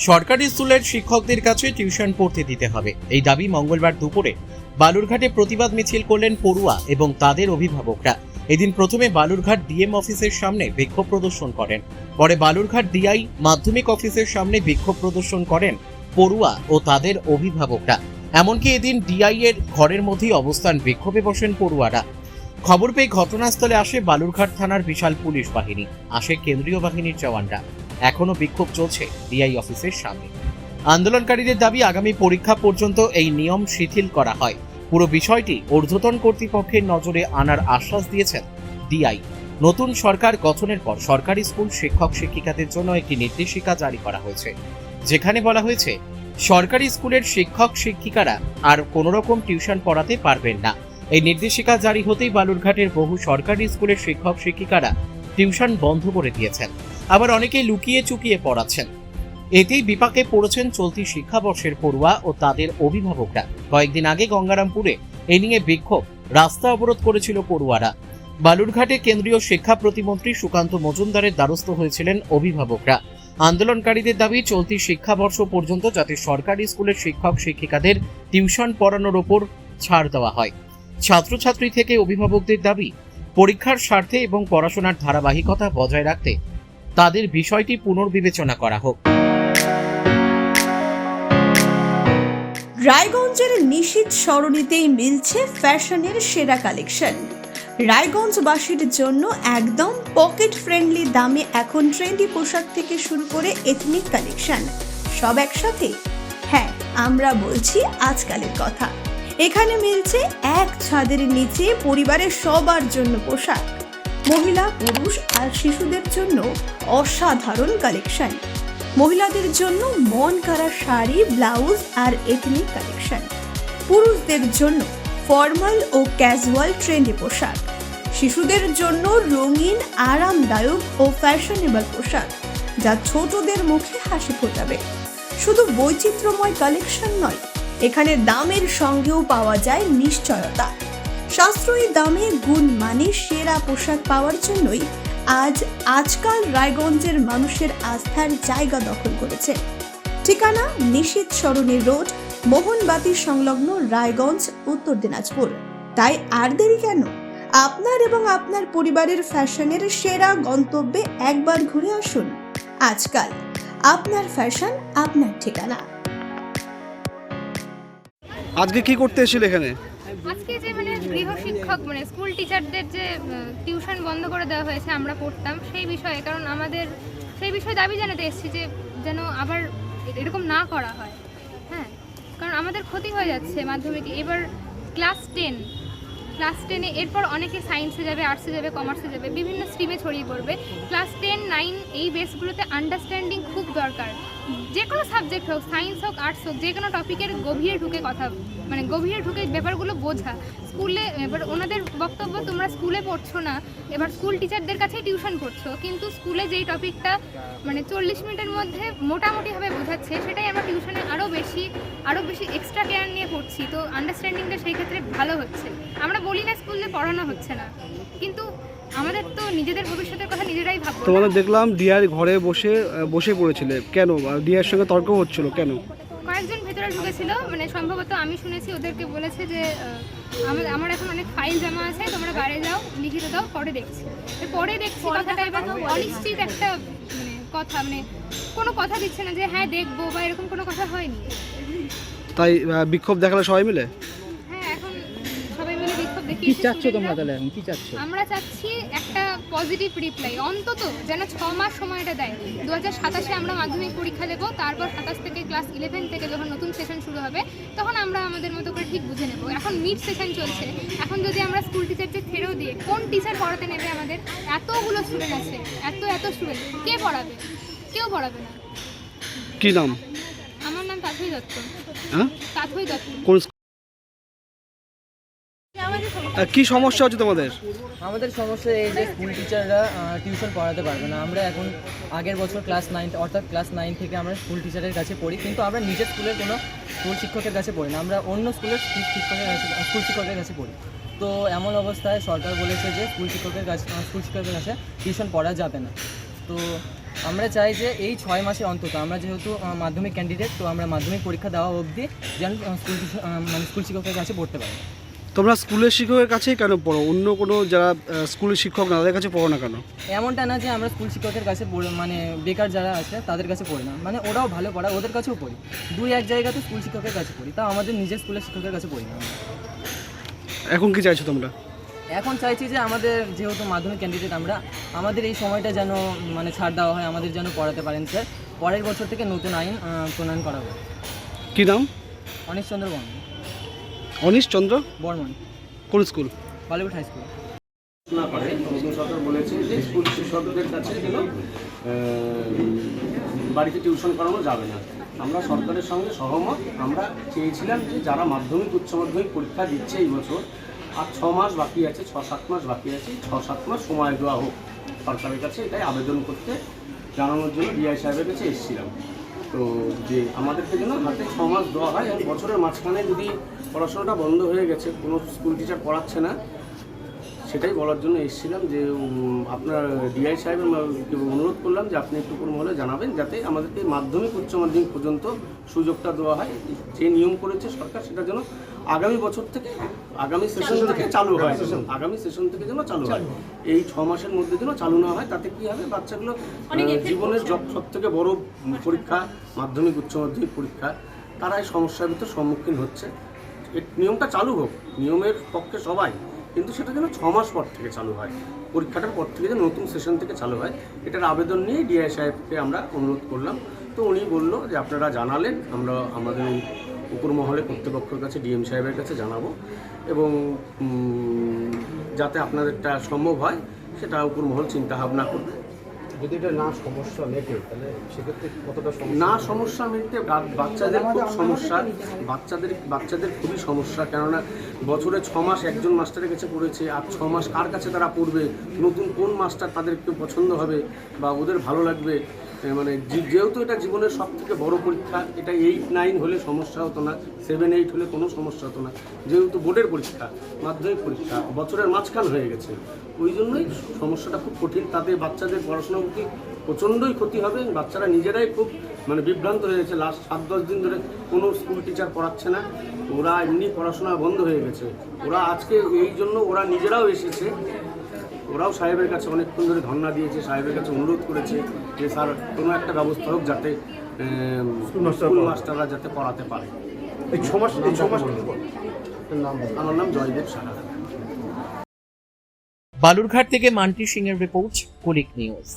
সরকারি স্কুলের শিক্ষকদের কাছে টিউশন পড়তে দিতে হবে, এই দাবি মঙ্গলবার দুপুরে বালুরঘাটে প্রতিবাদ মিছিল করলেন পড়ুয়া এবং তাদের অভিভাবকরা। এদিন প্রথমে বালুরঘাট ডিএম অফিসের সামনে বিক্ষোভ প্রদর্শন করেন, পরে বালুরঘাট ডিআই মাধ্যমিক অফিসের সামনে বিক্ষোভ প্রদর্শন করেন পড়ুয়া ও তাদের অভিভাবকরা। এমনকি এদিন ডিআই এর ঘরের মধ্যেই অবস্থান বিক্ষোভে বসেন পড়ুয়ারা। খবর পেয়ে ঘটনাস্থলে আসে বালুরঘাট থানার বিশাল পুলিশ বাহিনী, আসে কেন্দ্রীয় বাহিনীর জওয়ানরা। এখনো বিক্ষোভ চলছে ডিআই অফিসের সামনে। আন্দোলনকারীদের দাবি আগামী পরীক্ষা পর্যন্ত এই নিয়ম শিথিল করা হয়। পুরো বিষয়টি ঊর্ধ্বতন কর্তৃপক্ষের নজরে আনার আশ্বাস দিয়েছেন ডিআই। নতুন সরকার গঠনের পর সরকারি স্কুল শিক্ষক শিক্ষিকাদের জন্য একটি নির্দেশিকা জারি করা হয়েছে, যেখানে বলা হয়েছে সরকারি স্কুলের শিক্ষক শিক্ষিকারা আর কোনো রকম টিউশন পড়াতে পারবেন না। এই নির্দেশিকা জারি হতেই বালুরঘাটের বহু সরকারি স্কুলের শিক্ষক শিক্ষিকারা টিউশন বন্ধ করে দিয়েছেন, আবার অনেকেই লুকিয়ে চুকিয়ে পড়াচ্ছেন। এতেই বিপাকে পড়েছেন চলতি শিক্ষাবর্ষের পড়ুয়া ও তাদের অভিভাবকরা। কয়েকদিন আগে গঙ্গারামপুরে এ নিয়ে বিক্ষোভ, রাস্তা অবরোধ করেছিল পড়ুয়ারা। বালুরঘাটে কেন্দ্রীয় শিক্ষা প্রতিমন্ত্রী সুকান্ত মজুমদারের দ্বারস্থ হয়েছিলেন অভিভাবকরা। আন্দোলনকারীদের দাবি চলতি শিক্ষাবর্ষ পর্যন্ত যাতে সরকারি স্কুলের শিক্ষক শিক্ষিকাদের টিউশন পড়ানোর ওপর ছাড় দেওয়া হয়। ছাত্রছাত্রী থেকে অভিভাবকদের দাবি পরীক্ষার স্বার্থে এবং পড়াশোনার ধারাবাহিকতা বজায় রাখতে তাদের বিষয়টি পুনর্বিবেচনা করা হোক। রায়গঞ্জের নিশীথ সরণিতেই মিলছে ফ্যাশনের সেরা কালেকশন। রায়গঞ্জবাসীর জন্য একদম পকেট ফ্রেন্ডলি দামে এখন ট্রেন্ডি পোশাক থেকে শুরু করে এথনিক কালেকশন সব একসাথে। হ্যাঁ, আমরা বলছি আজকালের কথা। এখানে মিলছে এক ছাদের নিচে পরিবারের সবার জন্য পোশাক, মহিলা, পুরুষ আর শিশুদের জন্য অসাধারণ কালেকশন। মহিলাদের জন্য মন কাড়া শাড়ি, ব্লাউজ আর এথনিক কালেকশন। পুরুষদের জন্য ফর্মাল ও ক্যাজুয়াল ট্রেন্ডি পোশাক। শিশুদের জন্য রঙিন, আরামদায়ক ও ফ্যাশনেবল পোশাক, যা ছোটদের মুখে হাসি ফোটাবে। শুধু বৈচিত্র্যময় কালেকশন নয়, এখানে দামের সঙ্গেও পাওয়া যায় নিশ্চয়তা। সাশ্রয়ী দামে গুণমানে সেরা পোশাক পাওয়ার জন্যই আজকাল রায়গঞ্জের মানুষের আস্থার জায়গা দখল করেছে। ঠিকানা নিশীথ সরণি রোড, মোহনবাতি সংলগ্ন, রায়গঞ্জ, উত্তর দিনাজপুর। তাই আর দেরি কেন? আপনার এবং আপনার পরিবারের ফ্যাশনের সেরা গন্তব্যে একবার ঘুরে আসুন। আজকাল আপনার ফ্যাশন, আপনার ঠিকানা। আজকে কি করতে এসেছিল এখানে? আজকে যে গৃহ শিক্ষক স্কুল টিচারদের যে টিউশন বন্ধ করে দেওয়া হয়েছে, আমরা পড়তাম সেই বিষয়ে, কারণ আমাদের সেই বিষয়ে দাবি জানাতে এসেছি যে যেন আবার এরকম না করা হয়। হ্যাঁ, কারণ আমাদের ক্ষতি হয়ে যাচ্ছে মাধ্যমিকে। এবার ক্লাস 10-এ এরপর অনেকে সায়েন্সে যাবে, আর্টসে যাবে, কমার্সে যাবে, বিভিন্ন স্ট্রিমে ছড়িয়ে পড়বে। ক্লাস 10-9 এই বেসগুলোতে আন্ডারস্ট্যান্ডিং খুব দরকার। যে কোনো সাবজেক্ট হোক, সায়েন্স হোক, আর্টস হোক, যে কোনো টপিকের গভীরে ঢুকে কথা গভীরে ঢুকে ব্যাপারগুলো বোঝা। স্কুলে এবার ওনাদের বক্তব্য, তোমরা স্কুলে পড়ছো না, এবার স্কুল টিচারদের কাছেই টিউশন পড়ছো, কিন্তু স্কুলে যেই টপিকটা 40 মিনিটের মধ্যে মোটামুটিভাবে বোঝাচ্ছে, সেটাই আমরা টিউশনে আরও বেশি এক্সট্রা কেয়ার নিয়ে পড়ছি। তো আন্ডারস্ট্যান্ডিংটা সেই ক্ষেত্রে ভালো হচ্ছে। আমরা বলি না স্কুলে পড়ানো হচ্ছে না, কিন্তু আমাদের তো নিজেদের ভবিষ্যতের কথা নিজেরাই ভাববো। তোমাদের দেখলাম ডিআর ঘরে বসে পড়েছিলে, কেন? ডিআর সঙ্গে তর্ক হচ্ছিল কেন? কয়েকজন ভেতরে ঢুকেছিল, সম্ভবত আমি শুনেছি ওদেরকে বলেছে যে আমার এখন অনেক ফাইল জমা আছে, তোমরা বাইরে যাও, লিখিত দাও, পরে দেখছি কথাটা। এবার অনিশ্চিত একটা কথা, কোনো কথা দিচ্ছে না যে হ্যাঁ দেখবো বা এরকম কোনো কথা হয়নি। তাই বিক্ষোভ দেখালে সবাই মিলে? হ্যাঁ, এখন সবাই মিলে বিক্ষোভ দেখি। কি চাচ্ছ তোমরা তাহলে? এখন কি চাচ্ছ? আমরা চাচ্ছি একটা পজিটিভ রিপ্লাই, অন্তত যেন 6 মাস সময়টা দেয়। 2027-এ আমরা মাধ্যমিক পরীক্ষা দেবো, তারপর 27 থেকে ক্লাস 11 থেকে যখন নতুন সেশন শুরু হবে, তখন আমরা আমাদের মতো করে ঠিক বুঝে নেব। এখন মিড সেশন চলছে, এখন যদি আমরা স্কুল টিচারদের ছেড়েও দিই, কোন টিচার পড়াতে নেবে? আমাদের এতগুলো স্টুডেন্ট আছে, এত স্টুডেন্ট, কে পড়াবে? কেউ পড়াবে না। কি নাম? আমার নাম তাথই দত্ত। হ্যাঁ, তাথই দত্ত। কি সমস্যা হচ্ছে তোমাদের? আমাদের সমস্যা এই যে স্কুল টিচাররা টিউশন পড়াতে পারবে না। আমরা এখন আগের বছর ক্লাস 9 অর্থাৎ ক্লাস 9 থেকে আমরা স্কুল টিচারের কাছে পড়ি, কিন্তু আমরা নিজের স্কুলের কোনো স্কুল শিক্ষকের কাছে পড়ি না, আমরা অন্য স্কুল শিক্ষকের কাছে পড়ি। তো এমন অবস্থায় সরকার বলেছে যে স্কুল শিক্ষকের কাছে টিউশন পড়া যাবে না। তো আমরা চাই যে এই 6 মাসে অন্তত আমরা যেহেতু মাধ্যমিক ক্যান্ডিডেট, তো আমরা মাধ্যমিক পরীক্ষা দেওয়া অবধি যেন স্কুল শিক্ষকের কাছে পড়তে পারি। তোমরা স্কুলের শিক্ষকের কাছেই কেন পড়ো, অন্য কোনো যারা স্কুলের শিক্ষক না তাদের কাছে পড়ো না কেন? এমনটা না যে আমরা স্কুল শিক্ষকের কাছে মানে বেকার যারা আছে তাদের কাছে পড়ি না, মানে ওরাও ভালো পড়ায়, ওদের কাছেও পড়ি, 2-1 জায়গাতে স্কুল শিক্ষকের কাছে পড়ি, তাও আমাদের নিজের স্কুলের শিক্ষকের কাছে পড়ি না। এখন কি চাইছো তোমরা? এখন চাইছি যে আমাদের যেহেতু মাধ্যমিক ক্যান্ডিডেট আমরা, আমাদের এই সময়টা যেন মানে ছাড় দেওয়া হয়, আমাদের যেন পড়াতে পারেন স্যার। পরের বছর থেকে নতুন আইন প্রণয়ন করা হবে। কি নাম? অনিশ চন্দ্র বর্মন। অনিশ চন্দ্র বর্মন, কোন স্কুল? Bollywood high school. না করে নতুন সরকার বলেছে যে স্কুল শিক্ষকদের কাছে যেন বাড়িতে টিউশন করানো যাবে না। আমরা সরকারের সঙ্গে সহমত। আমরা চেয়েছিলাম যে যারা মাধ্যমিক উচ্চ মাধ্যমিক পরীক্ষা দিচ্ছে এই বছর, আর 6 মাস বাকি আছে, 6-7 মাস বাকি আছে, 6-7 মাস সময় দেওয়া হোক সরকারের কাছে, এটাই আবেদন করতে জানানোর জন্য ডিআই সাহেবের কাছে এসেছিলাম। তো যে আমাদেরকে যেন হাতে 6 মাস দেওয়া হয়, এবং বছরের মাঝখানে যদি পড়াশোনাটা বন্ধ হয়ে গেছে, কোনো স্কুল টিচার পড়াচ্ছে না, সেটাই বলার জন্য এসেছিলাম যে আপনার ডিআই সাহেবের অনুরোধ করলাম যে আপনি একটু কোনো মহলে জানাবেন যাতে আমাদেরকে মাধ্যমিক উচ্চ মাধ্যমিক পর্যন্ত সুযোগটা দেওয়া হয়। যে নিয়ম করেছে সরকার সেটা যেন আগামী বছর থেকে, আগামী সেশন থেকে চালু হয়, আগামী সেশন থেকে যেন চালু হয়, এই 6 মাসের মধ্যে যেন চালু না হয়। তাতে কী হবে, বাচ্চাগুলো জীবনের সব থেকে বড় পরীক্ষা মাধ্যমিক উচ্চ মাধ্যমিক পরীক্ষা, তারা এই সমস্যার ভিতর সম্মুখীন হচ্ছে। এই নিয়মটা চালু হোক, নিয়মের পক্ষে সবাই, কিন্তু সেটা যেন 6 মাস পর থেকে চালু হয়, পরীক্ষাটার পর থেকে যেন নতুন সেশন থেকে চালু হয়। এটার আবেদন নিয়ে ডিআই সাহেবকে আমরা অনুরোধ করলাম। তো উনি বললো যে আপনারা জানালেন, আমরা আমাদের উপর মহলে কর্তৃপক্ষের কাছে ডিএম সাহেবের কাছে জানাবো, এবং যাতে আপনাদেরটা সম্ভব হয় সেটা উপর মহল চিন্তা ভাবনা করবে। যদি এটা না সমস্যা মেটে তাহলে সেক্ষেত্রে কতটা না সমস্যা মিলতে বাচ্চাদের খুব সমস্যা, বাচ্চাদের খুবই সমস্যা। কেননা বছরে 6 মাস একজন মাস্টারের কাছে পড়েছে, আর 6 মাস কার কাছে তারা পড়বে, নতুন কোন মাস্টার তাদের একটু পছন্দ হবে বা ওদের ভালো লাগবে, মানে যেহেতু এটা জীবনের সব থেকে বড় পরীক্ষা, এটা 8-9 হলে সমস্যা হতো না, 7-8 হলে কোনো সমস্যা হতো না, যেহেতু বোর্ডের পরীক্ষা, মাধ্যমিক পরীক্ষা বছরের মাঝখান হয়ে গেছে, ওই জন্যই সমস্যাটা খুব কঠিন। তাতে বাচ্চাদের পড়াশোনার প্রতি প্রচণ্ডই ক্ষতি হবে। বাচ্চারা নিজেরাই খুব মানে বিভ্রান্ত হয়ে গেছে, লাস্ট 7-10 দিন ধরে কোনো স্কুল টিচার পড়াচ্ছে না, ওরা এমনি পড়াশোনা বন্ধ হয়ে গেছে। ওরা আজকে এই জন্য ওরা নিজেরাও এসেছে, ওরাও সাহেবের কাছে অনেকক্ষণ ধরে ধর্ণা দিয়েছে, সাহেবের কাছে অনুরোধ করেছে যে স্যার কোনো একটা ব্যবস্থা হোক যাতে স্কুল মাস্টাররা যাতে পড়াতে পারে। এই 6 মাস আমার নাম জয়দেব সাহা। বালুরঘাট থেকে মান্টি সিং এর রিপোর্ট, কুলিক নিউজ।